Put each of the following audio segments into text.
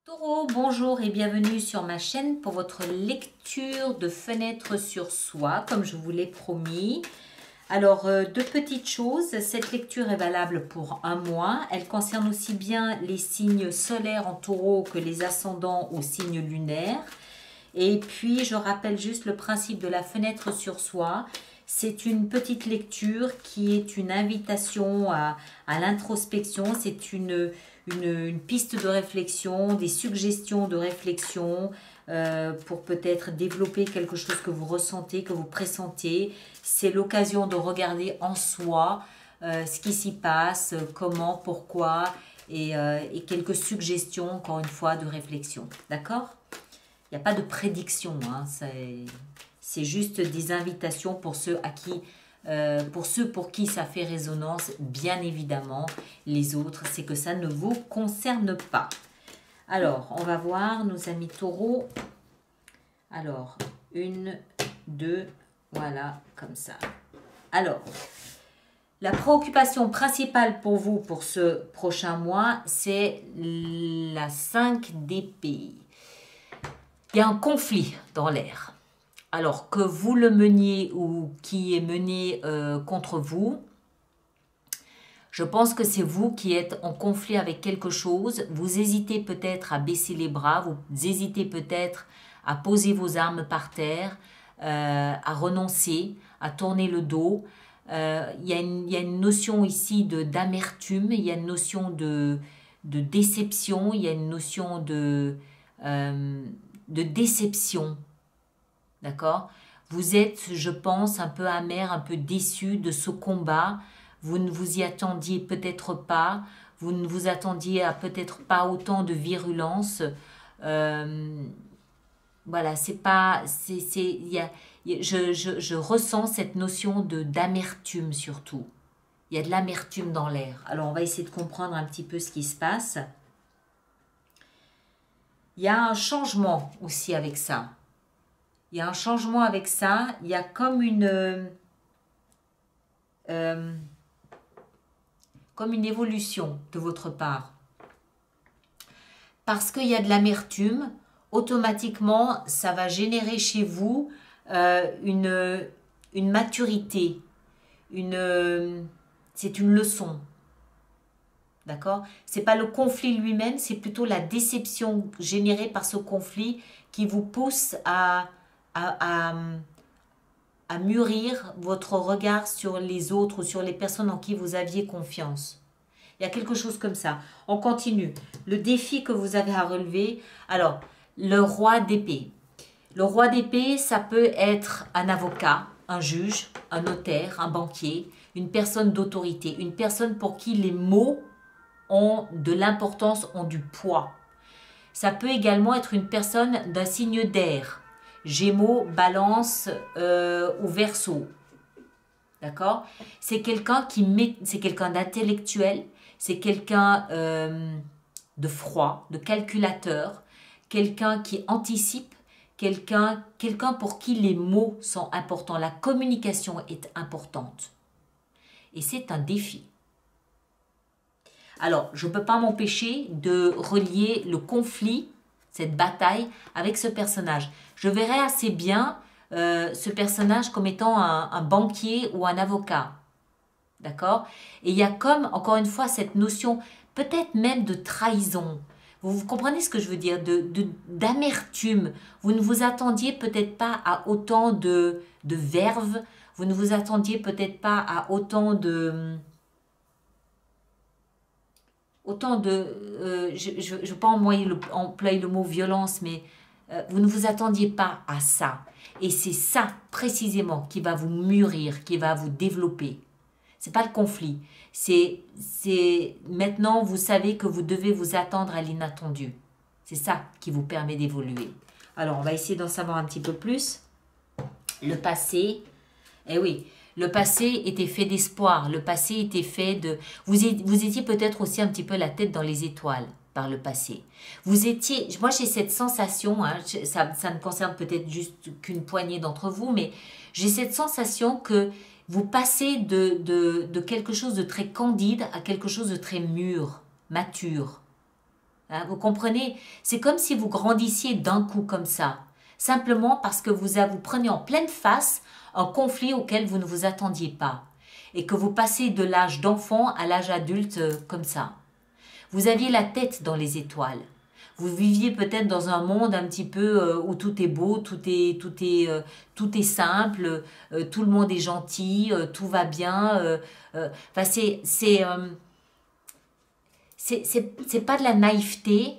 Taureau, bonjour et bienvenue sur ma chaîne pour votre lecture de fenêtre sur soi, comme je vous l'ai promis. Alors, deux petites choses. Cette lecture est valable pour un mois. Elle concerne aussi bien les signes solaires en taureau que les ascendants aux signes lunaires. Et puis, je rappelle juste le principe de la fenêtre sur soi. C'est une petite lecture qui est une invitation à l'introspection. C'est une piste de réflexion, des suggestions de réflexion pour peut-être développer quelque chose que vous ressentez, que vous pressentez. C'est l'occasion de regarder en soi ce qui s'y passe, comment, pourquoi et quelques suggestions, encore une fois, de réflexion. D'accord ? Il n'y a pas de prédiction, hein, c'est juste des invitations pour ceux pour qui ça fait résonance, bien évidemment. Les autres, c'est que ça ne vous concerne pas. Alors, on va voir nos amis taureaux. Alors, une, deux, voilà, comme ça. Alors, la préoccupation principale pour vous pour ce prochain mois, c'est la 5 d'épée. Il y a un conflit dans l'air. Alors, que vous le meniez ou qui est mené contre vous, je pense que c'est vous qui êtes en conflit avec quelque chose. Vous hésitez peut-être à baisser les bras, vous hésitez peut-être à poser vos armes par terre, à renoncer, à tourner le dos. Il y a une notion ici d'amertume, il y a une notion de déception, il y a une notion de déception. D'accord ? Vous êtes, je pense, un peu amer, un peu déçu de ce combat. Vous ne vous y attendiez peut-être pas. Vous ne vous attendiez à peut-être pas autant de virulence. Voilà, c'est pas... je ressens cette notion d'amertume surtout. Il y a de l'amertume dans l'air. Alors, on va essayer de comprendre un petit peu ce qui se passe. Il y a un changement aussi avec ça. Il y a un changement avec ça. Il y a comme une évolution de votre part. Parce qu'il y a de l'amertume, automatiquement, ça va générer chez vous une maturité. C'est une leçon. D'accord ? C'est pas le conflit lui-même, c'est plutôt la déception générée par ce conflit qui vous pousse à mûrir votre regard sur les autres ou sur les personnes en qui vous aviez confiance. Il y a quelque chose comme ça. On continue. Le défi que vous avez à relever. Alors, le roi d'épée. Le roi d'épée, ça peut être un avocat, un juge, un notaire, un banquier, une personne d'autorité, une personne pour qui les mots ont de l'importance, ont du poids. Ça peut également être une personne d'un signe d'air. Gémeaux, Balance ou Verseau. D'accord ? C'est quelqu'un c'est quelqu'un d'intellectuel, c'est quelqu'un de froid, de calculateur, quelqu'un qui anticipe, quelqu'un pour qui les mots sont importants. La communication est importante. Et c'est un défi. Alors, je ne peux pas m'empêcher de relier le conflit, cette bataille, avec ce personnage. Je verrais assez bien ce personnage comme étant un banquier ou un avocat. D'accord ? Et il y a comme, encore une fois, cette notion, peut-être même de trahison. Vous comprenez ce que je veux dire ? D'amertume. Vous ne vous attendiez peut-être pas à autant de verve. Vous ne vous attendiez peut-être pas à autant de... je ne veux pas employer le mot violence, mais vous ne vous attendiez pas à ça. Et c'est ça, précisément, qui va vous mûrir, qui va vous développer. Ce n'est pas le conflit. C'est maintenant, vous savez que vous devez vous attendre à l'inattendu. C'est ça qui vous permet d'évoluer. Alors, on va essayer d'en savoir un petit peu plus. Le passé, eh oui, le passé était fait d'espoir. Le passé était fait de... Vous étiez peut-être aussi un petit peu la tête dans les étoiles par le passé. Vous étiez... Moi, j'ai cette sensation, hein, ça ne concerne peut-être juste qu'une poignée d'entre vous, mais j'ai cette sensation que vous passez de quelque chose de très candide à quelque chose de très mûr, mature. Hein, vous comprenez? C'est comme si vous grandissiez d'un coup comme ça. Simplement parce que vous prenez en pleine face un conflit auquel vous ne vous attendiez pas. Et que vous passez de l'âge d'enfant à l'âge adulte comme ça. Vous aviez la tête dans les étoiles. Vous viviez peut-être dans un monde un petit peu où tout est beau, tout est simple, tout le monde est gentil, tout va bien. Enfin, c'est pas de la naïveté,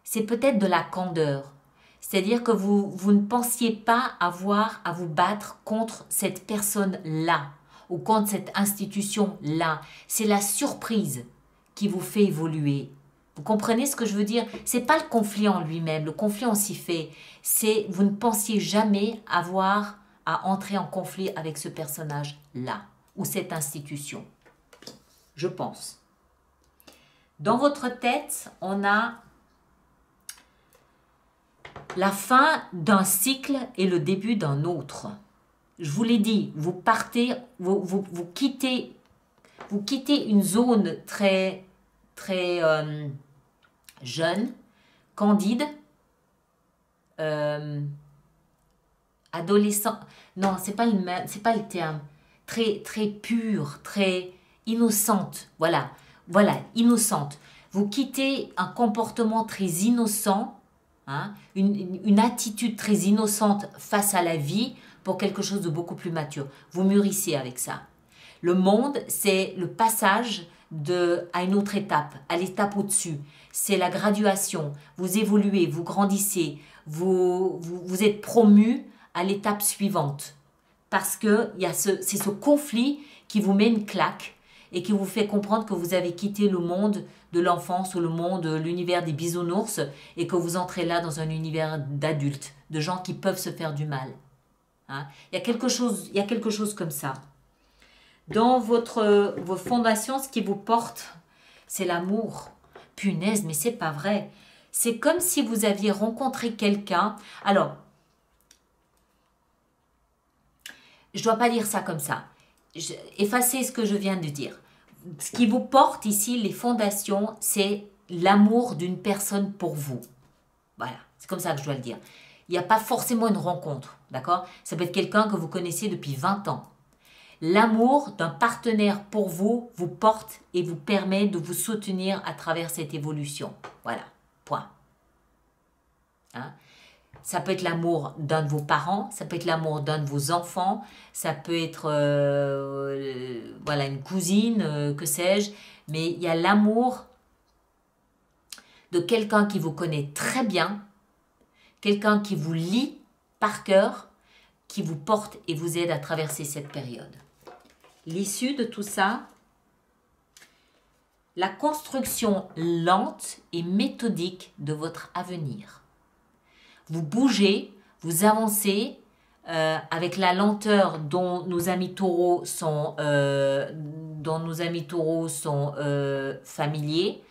c'est peut-être de la candeur. C'est-à-dire que vous ne pensiez pas avoir à vous battre contre cette personne-là ou contre cette institution-là. C'est la surprise qui vous fait évoluer. Vous comprenez ce que je veux dire? C'est pas le conflit en lui-même, le conflit on s'y fait. C'est vous ne pensiez jamais avoir à entrer en conflit avec ce personnage-là ou cette institution. Je pense. Dans votre tête, on a la fin d'un cycle et le début d'un autre. Je vous l'ai dit, vous partez, vous quittez une zone très jeune, candide, adolescent. Non, c'est pas le terme. Très pure, très innocente. Voilà, innocente. Vous quittez un comportement très innocent, hein, une attitude très innocente face à la vie pour quelque chose de beaucoup plus mature. Vous mûrissez avec ça. Le monde, c'est le passage à une autre étape, à l'étape au-dessus. C'est la graduation. Vous évoluez, vous grandissez, vous êtes promu à l'étape suivante. Parce que c'est ce conflit qui vous met une claque et qui vous fait comprendre que vous avez quitté le monde de l'enfance ou l'univers des bisounours et que vous entrez là dans un univers d'adultes, de gens qui peuvent se faire du mal. Hein? Il y a quelque chose comme ça. Dans vos fondations, ce qui vous porte, c'est l'amour. Punaise, mais c'est pas vrai. C'est comme si vous aviez rencontré quelqu'un. Alors, je dois pas dire ça comme ça. Effacez ce que je viens de dire. Ce qui vous porte ici, les fondations, c'est l'amour d'une personne pour vous. Voilà, c'est comme ça que je dois le dire. Il n'y a pas forcément une rencontre, d'accord? Ça peut être quelqu'un que vous connaissez depuis 20 ans. L'amour d'un partenaire pour vous porte et vous permet de vous soutenir à travers cette évolution. Voilà, point. Hein? Ça peut être l'amour d'un de vos parents, ça peut être l'amour d'un de vos enfants, ça peut être voilà, une cousine, que sais-je, mais il y a l'amour de quelqu'un qui vous connaît très bien, quelqu'un qui vous lie par cœur, qui vous porte et vous aide à traverser cette période. L'issue de tout ça, la construction lente et méthodique de votre avenir. Vous bougez, vous avancez avec la lenteur dont nos amis taureaux sont, familiers.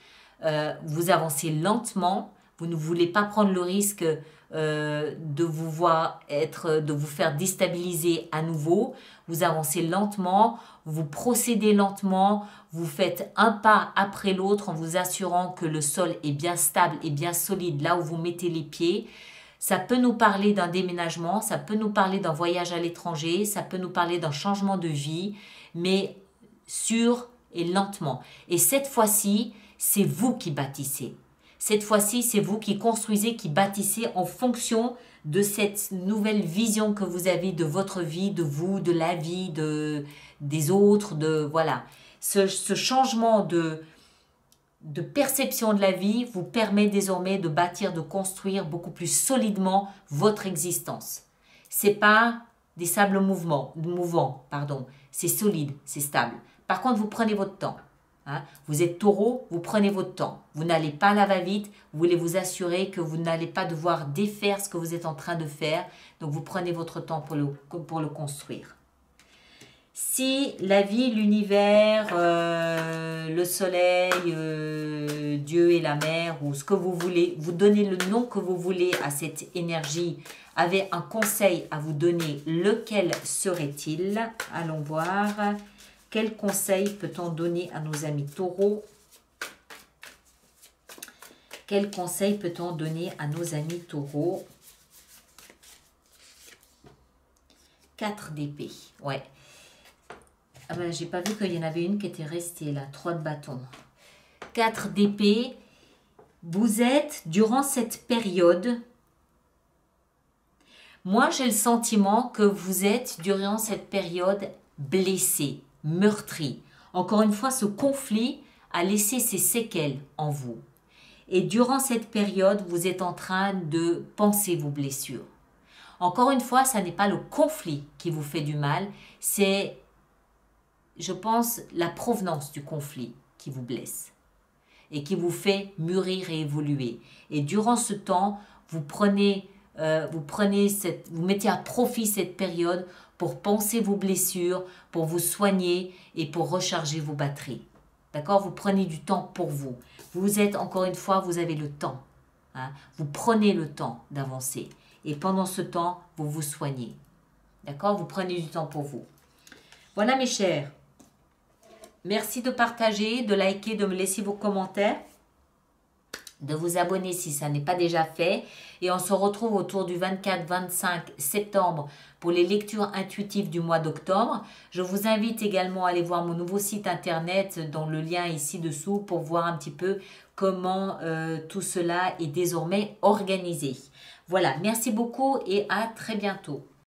Vous avancez lentement, vous ne voulez pas prendre le risque de vous faire déstabiliser à nouveau. Vous avancez lentement, vous procédez lentement, vous faites un pas après l'autre en vous assurant que le sol est bien stable et bien solide là où vous mettez les pieds. Ça peut nous parler d'un déménagement, ça peut nous parler d'un voyage à l'étranger, ça peut nous parler d'un changement de vie, mais sûr et lentement. Et cette fois-ci, c'est vous qui bâtissez. Cette fois-ci, c'est vous qui construisez, qui bâtissez en fonction de cette nouvelle vision que vous avez de votre vie, de vous, de la vie, des autres, voilà. Ce changement de perception de la vie vous permet désormais de bâtir, de construire beaucoup plus solidement votre existence. C'est pas des sables mouvants, c'est solide, c'est stable. Par contre, vous prenez votre temps. Hein? Vous êtes taureau, vous prenez votre temps. Vous n'allez pas à la va-vite, vous voulez vous assurer que vous n'allez pas devoir défaire ce que vous êtes en train de faire. Donc, vous prenez votre temps pour le construire. Si la vie, l'univers, le soleil, Dieu et la mer, ou ce que vous voulez, vous donnez le nom que vous voulez à cette énergie, avait un conseil à vous donner, lequel serait-il? Allons voir. Quel conseil peut-on donner à nos amis taureaux? Quel conseil peut-on donner à nos amis taureaux? 4 d'épée, ouais. Ah ben, j'ai pas vu qu'il y en avait une qui était restée là, 3 de bâton. 4 d'épée, vous êtes, durant cette période, moi j'ai le sentiment que vous êtes, durant cette période, blessé, meurtri. Encore une fois, ce conflit a laissé ses séquelles en vous. Et durant cette période, vous êtes en train de penser vos blessures. Encore une fois, ça n'est pas le conflit qui vous fait du mal, c'est, je pense, la provenance du conflit qui vous blesse et qui vous fait mûrir et évoluer. Et durant ce temps, vous mettez à profit cette période pour penser vos blessures, pour vous soigner et pour recharger vos batteries. D'accord? Vous prenez du temps pour vous. Vous êtes, encore une fois, vous avez le temps. Hein? Vous prenez le temps d'avancer. Et pendant ce temps, vous vous soignez. D'accord? Vous prenez du temps pour vous. Voilà mes chers. Merci de partager, de liker, de me laisser vos commentaires, de vous abonner si ça n'est pas déjà fait. Et on se retrouve autour du 24-25 septembre pour les lectures intuitives du mois d'octobre. Je vous invite également à aller voir mon nouveau site internet dont le lien est ici dessous pour voir un petit peu comment tout cela est désormais organisé. Voilà, merci beaucoup et à très bientôt.